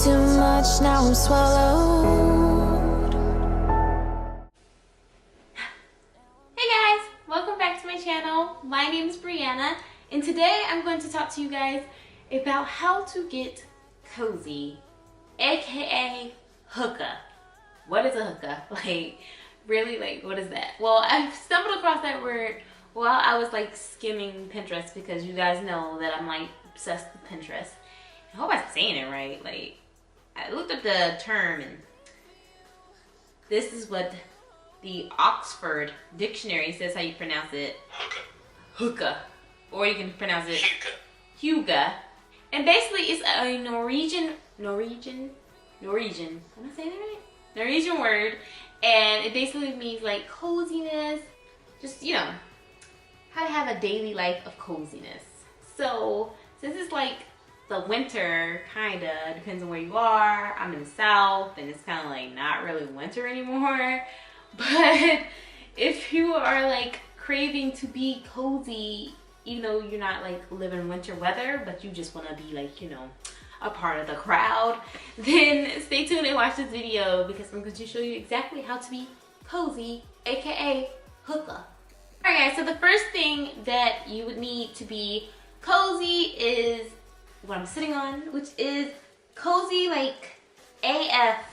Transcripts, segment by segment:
too much, now I'm swallowed. Hey guys, welcome back to my channel. My name is Brianna, and today I'm going to talk to you guys about how to get cozy, aka hookah. What is a hookah? Like, really, like, what is that? Well, I stumbled across that word while I was like skimming Pinterest, because you guys know that I'm like obsessed with Pinterest. I hope I'm saying it right. Like, I looked up the term, and this is what the Oxford Dictionary says how you pronounce it. Hookah. Hookah. Or you can pronounce it Hygge. Hygge. And basically it's a Norwegian, am I saying that right? Norwegian word. And it basically means like coziness. Just, you know, how to have a daily life of coziness. So, since it's like the winter, kinda, depends on where you are. I'm in the south, and it's kind of like not really winter anymore. But if you are like craving to be cozy, even though you're not like living in winter weather, but you just want to be like, you know, a part of the crowd, then stay tuned and watch this video, because I'm going to show you exactly how to be cozy, aka hookah. Alright guys, so the first thing that you would need to be cozy is what I'm sitting on, which is cozy like AF.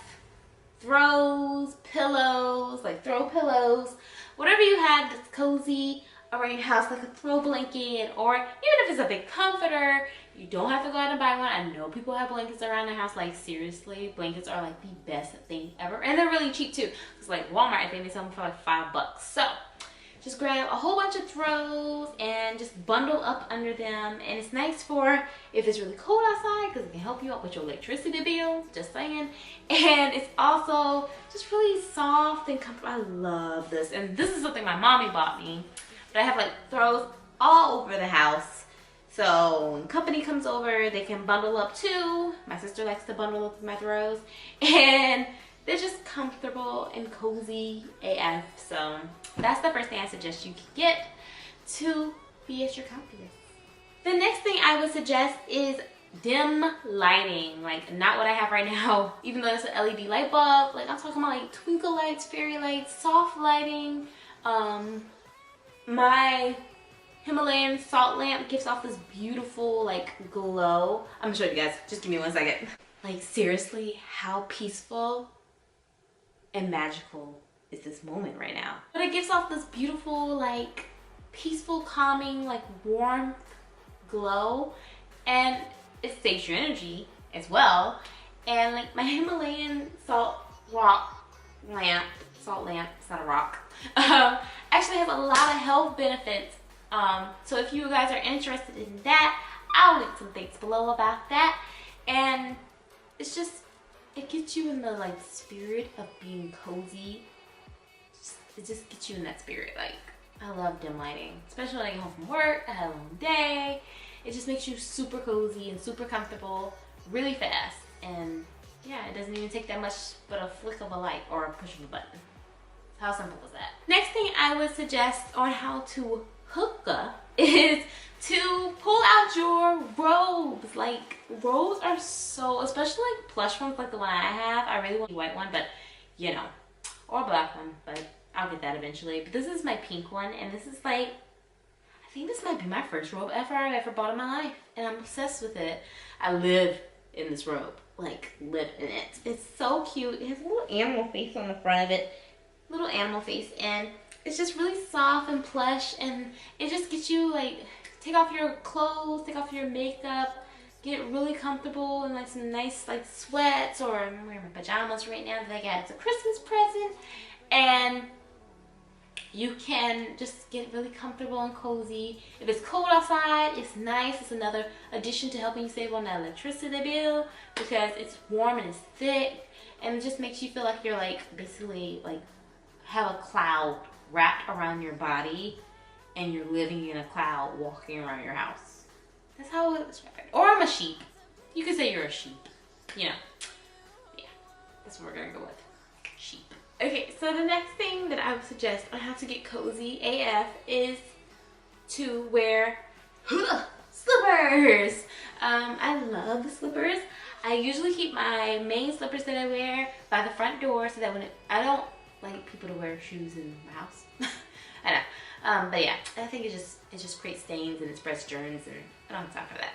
Throws, pillows, like throw pillows, whatever you have that's cozy around your house, like a throw blanket, or even if it's a big comforter, you don't have to go out and buy one. I know people have blankets around their house. Like, seriously, blankets are like the best thing ever, and they're really cheap too. It's like Walmart, I think they sell them for like $5. So just grab a whole bunch of throws and just bundle up under them. And it's nice for if it's really cold outside, because it can help you out with your electricity bill, just saying. And it's also just really soft and comfortable. I love this. And this is something my mommy bought me. But I have like throws all over the house. So when company comes over, they can bundle up too. My sister likes to bundle up my throws. And they're just comfortable and cozy AF. So that's the first thing I suggest you can get to be at your comfiest. The next thing I would suggest is dim lighting. Like, not what I have right now, even though it's an LED light bulb. Like, I'm talking about like twinkle lights, fairy lights, soft lighting. My Himalayan salt lamp gives off this beautiful like glow. I'm gonna show you guys, just give me 1 second. Like, seriously, how peaceful and magical is this moment right now? But it gives off this beautiful, like, peaceful, calming, like, warmth glow, and it saves your energy as well. And like my Himalayan salt lamp, it's not a rock, actually has a lot of health benefits. So if you guys are interested in that, I'll link some things below about that. And it's just, it gets you in the like spirit of being cozy. It just gets you in that spirit. Like, I love dim lighting, especially when I get home from work. I had a long day. It just makes you super cozy and super comfortable really fast. And yeah, it doesn't even take that much but a flick of a light or a push of a button. How simple is that? Next thing I would suggest on how to hookah is to pull out your robes. Like, robes are so, especially like plush ones like the one I have. I really want a white one, but you know, or a black one, but I'll get that eventually. But this is my pink one, and this is like, I think this might be my first robe I've ever bought in my life, and I'm obsessed with it. I live in this robe, like live in it. It's so cute. It has a little animal face on the front of it, little animal face, and it's just really soft and plush, and it just gets you like, take off your clothes, take off your makeup, get really comfortable in like some nice like sweats, or I'm wearing my pajamas right now that I got as a Christmas present, and you can just get really comfortable and cozy. If it's cold outside, it's nice. It's another addition to helping you save on that electricity bill, because it's warm and it's thick, and it just makes you feel like you're like basically like have a cloud wrapped around your body, and you're living in a cloud walking around your house. That's how I would describe it. Or I'm a sheep. You could say you're a sheep. You know. Yeah. That's what we're gonna go with. Sheep. Okay, so the next thing that I would suggest on how to get cozy AF is to wear slippers. I love the slippers. I usually keep my main slippers that I wear by the front door so that I don't like people to wear shoes in my house. I know. But yeah, I think it just creates stains and it spreads germs, and I don't have time for that.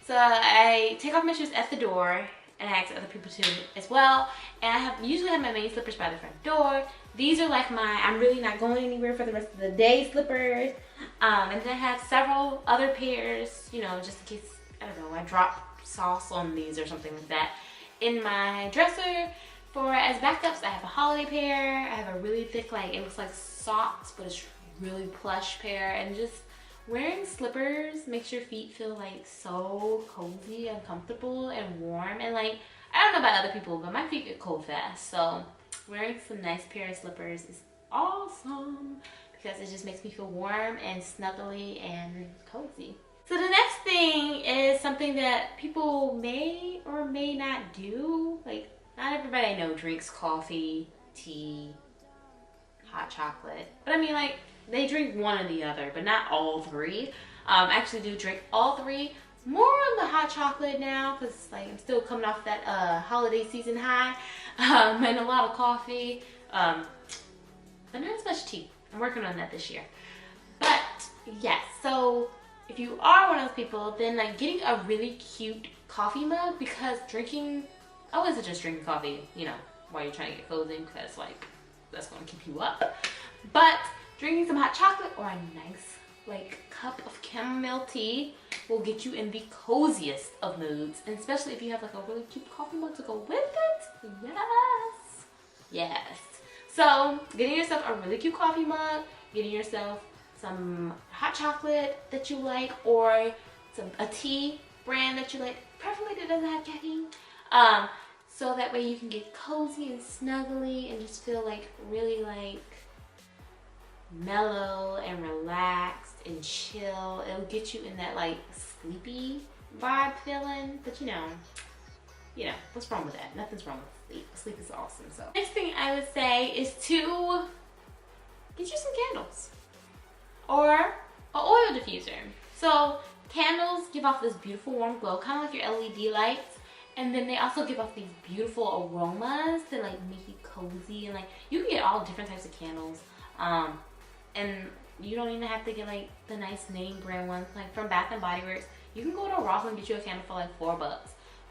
So I take off my shoes at the door, and I ask other people to as well. And I usually have my main slippers by the front door. These are like my I'm really not going anywhere for the rest of the day slippers. And then I have several other pairs, you know, just in case, I don't know, I drop sauce on these or something like that. In my dresser, for as backups, I have a holiday pair. I have a really thick, like, it looks like socks, but it's really plush pair. And just wearing slippers makes your feet feel like so cozy and comfortable and warm. And like, I don't know about other people, but my feet get cold fast. So wearing some nice pair of slippers is awesome because it just makes me feel warm and snuggly and cozy. So the next thing is something that people may or may not do. Like, not everybody I know drinks coffee, tea, hot chocolate. But I mean, like, they drink one or the other, but not all three. I actually do drink all three. More on the hot chocolate now, because like I'm still coming off that holiday season high, and a lot of coffee, but not as much tea. I'm working on that this year. But yes, so if you are one of those people, then like getting a really cute coffee mug, because I wasn't just drinking coffee, you know, while you're trying to get cozy, because like that's gonna keep you up. But drinking some hot chocolate or a nice like cup of chamomile tea will get you in the coziest of moods, and especially if you have like a really cute coffee mug to go with it. Yes. So getting yourself a really cute coffee mug, getting yourself some hot chocolate that you like, or a tea brand that you like, preferably that doesn't have caffeine, so that way you can get cozy and snuggly and just feel like really like mellow and relaxed and chill. It'll get you in that like sleepy vibe feeling, but you know, what's wrong with that? Nothing's wrong with sleep. Sleep is awesome. So next thing I would say is to get you some candles or an oil diffuser. So candles give off this beautiful warm glow, kind of like your LED lights, and then they also give off these beautiful aromas that like make you cozy, and like you can get all different types of candles. And you don't even have to get like the nice name brand ones, like from Bath and Body Works. You can go to Robe and get you a candle for like $4.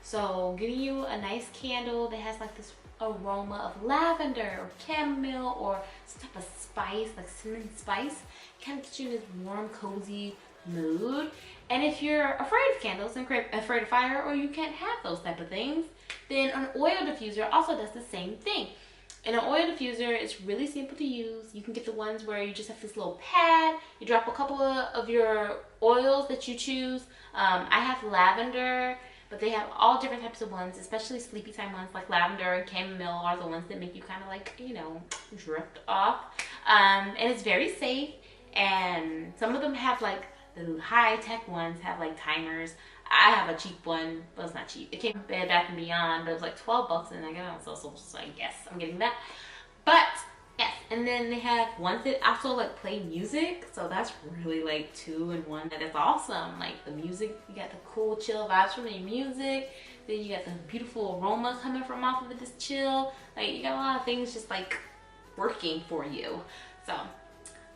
So getting you a nice candle that has like this aroma of lavender or chamomile or some type of spice, like cinnamon spice, kind of gets you in this warm, cozy mood. And if you're afraid of candles and afraid of fire, or you can't have those type of things, then an oil diffuser also does the same thing. And an oil diffuser is really simple to use. You can get the ones where you just have this little pad. You drop a couple of your oils that you choose. I have lavender, but they have all different types of ones, especially sleepy time ones like lavender and chamomile are the ones that make you kind of like, you know, drift off. And it's very safe. And some of them have like the high-tech ones have like timers. I have a cheap one, but it's not cheap. It came from Bed Bath & Beyond, but it was like $12 and I got it on social, so I guess I'm getting that. But yes, and then they have ones that also like play music, so that's really like 2-in-1. That is awesome. Like the music, you got the cool chill vibes from the music, then you got the beautiful aroma coming from off of it, this chill. Like you got a lot of things just like working for you. So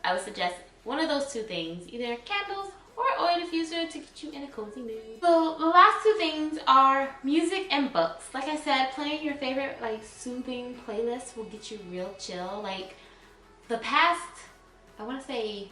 I would suggest one of those two things, either candles or oil diffuser, to get you in a cozy mood. So the last two things are music and books. Like I said, playing your favorite like soothing playlists will get you real chill. Like the past, I want to say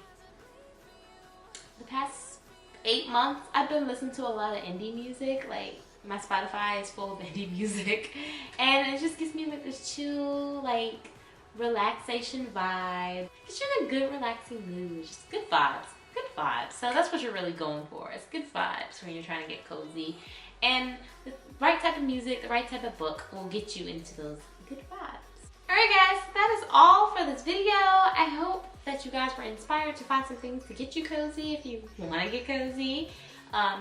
the past 8 months, I've been listening to a lot of indie music. Like my Spotify is full of indie music, and it just gives me like this chill, like relaxation vibe. Gets you in a good relaxing mood. Just good vibes. Good vibes. So that's what you're really going for. It's good vibes when you're trying to get cozy. And the right type of music, the right type of book will get you into those good vibes. Alright guys, that is all for this video. I hope that you guys were inspired to find some things to get you cozy if you want to get cozy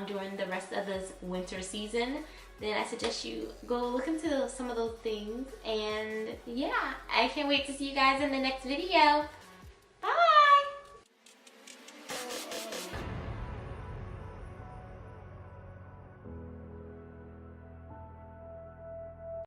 during the rest of this winter season. Then I suggest you go look into some of those things. And yeah, I can't wait to see you guys in the next video.